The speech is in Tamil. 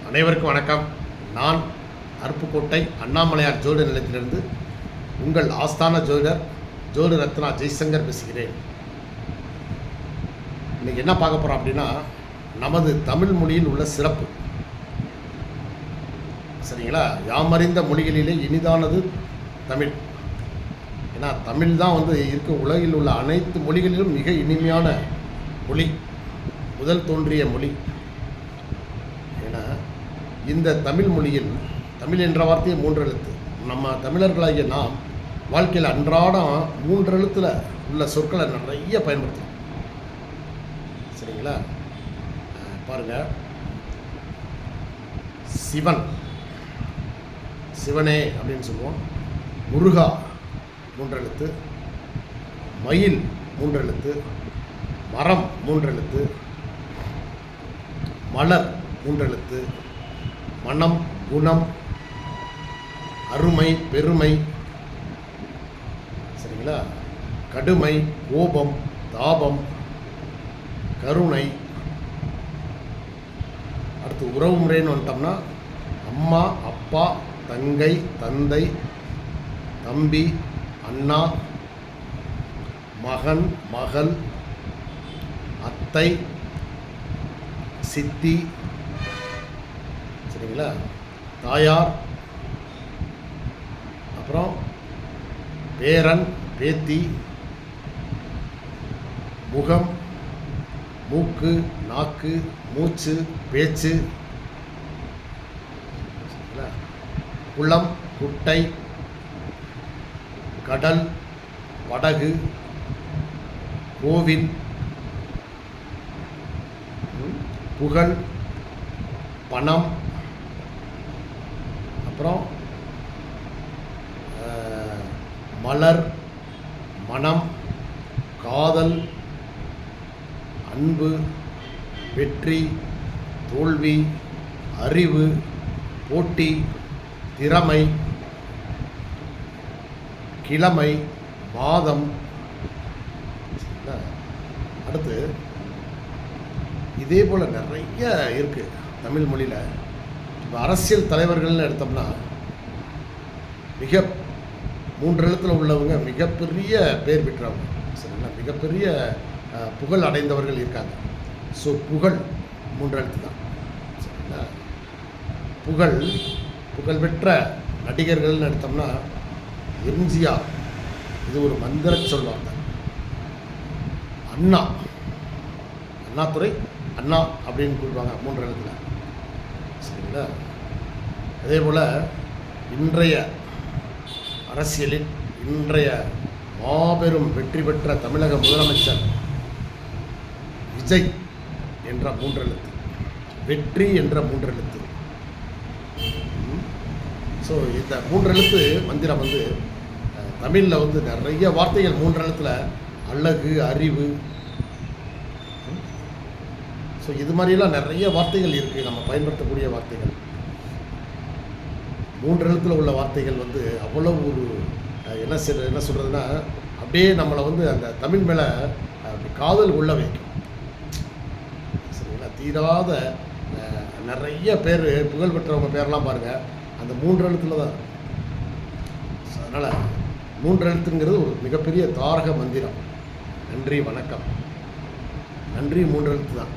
அனைவருக்கும் வணக்கம். நான் அருப்புக்கோட்டை அண்ணாமலையார் ஜோதிட நிலையத்திலிருந்து உங்கள் ஆஸ்தான ஜோதிட ரத்னா ஜெய்சங்கர் பேசுகிறேன். இன்றைக்கி என்ன பார்க்க போகிறோம் அப்படின்னா, நமது தமிழ் மொழியில் உள்ள சிறப்பு. சரிங்களா? யாமறிந்த மொழிகளிலே இனிதானது தமிழ். ஏன்னா தமிழ் தான் இருக்க உலகில் உள்ள அனைத்து மொழிகளிலும் மிக இனிமையான மொழி, முதல் தோன்றிய மொழி. ஏன்னா இந்த தமிழ் மொழியில், தமிழ் என்ற வார்த்தையை 3 எழுத்து. நம்ம தமிழர்களாகிய நாம் வாழ்க்கையில் அன்றாடம் 3 எழுத்தில் உள்ள சொற்களை நிறைய பயன்படுத்தலாம். சரிங்களா? பாருங்கள், சிவன், சிவனே அப்படின்னு சொல்லுவோம். முருகா 3 எழுத்து, மயில் 3 எழுத்து, மரம் 3 எழுத்து, மலர் 3 எழுத்து, மனம், குணம், அருமை, பெருமை. சரிங்களா? கடுமை, கோபம், தாபம், கருணை. அடுத்து உறவு முறைன்னு வந்துட்டோம்னா அம்மா, அப்பா, தங்கை, தந்தை, தம்பி, அண்ணா, மகன், மகள், அத்தை, சித்தி. சரிங்களா? தாயார், அப்புறம் பேரன், பேத்தி, முகம், மூக்கு, நாக்கு, மூச்சு, பேச்சு. குளம், குட்டை, கடல், படகு, கோவில், புகழ், பணம், அப்புறம் மலர், மனம், காதல், அன்பு, வெற்றி, தோல்வி, அறிவு, போட்டி, திறமை, கிழமை, மாதம். அடுத்து இதே போல் நிறைய இருக்குது தமிழ் மொழியில். இப்போ அரசியல் தலைவர்கள்னு எடுத்தோம்னா மிக 3 எழுத்தில் உள்ளவங்க மிகப்பெரிய பேர் பெற்றவங்க. சரிங்களா? மிகப்பெரிய புகழ் அடைந்தவர்கள் இருக்காங்க. ஸோ புகழ் 3 எழுத்து தான். சரிங்களா? புகழ்பெற்ற நடிகர்கள்னு எடுத்தோம்னா எம்ஜிஆர், இது ஒரு மந்திர சொல்வாங்க. அண்ணாதுரை, அண்ணா அப்படின்னு கூப்பிடுவாங்க 3 எழுத்தில். சரிங்களா? அதே போல் இன்றைய அரசியலில் இன்றைய மாபெரும் வெற்றி பெற்ற தமிழக முதலமைச்சர் விஜய் என்ற 3 எழுத்து, வெற்றி என்ற 3 எழுத்து. ஸோ இந்த 3 எழுத்து மந்திரம் தமிழில் நிறைய வார்த்தைகள் 3 எழுத்தில், அழகு, அறிவு. ஸோ இது மாதிரிலாம் நிறைய வார்த்தைகள் இருக்குது, நம்ம பயன்படுத்தக்கூடிய வார்த்தைகள். 3 எழுத்தில் உள்ள வார்த்தைகள் அவ்வளோ ஒரு என்ன சொல்கிறதுனா, அப்படியே நம்மளை அந்த தமிழ் மேலே அப்படி காதல் உள்ள வைக்கும். சரிங்களா? தீராத நிறைய பேர் புகழ்பெற்றவங்க பேரெலாம் பாருங்கள், அந்த 3 எழுத்தில் தான். அதனால் 3 எழுத்துங்கிறது ஒரு மிகப்பெரிய தாரக மந்திரம். நன்றி, வணக்கம். நன்றி 3 எழுத்து தான்.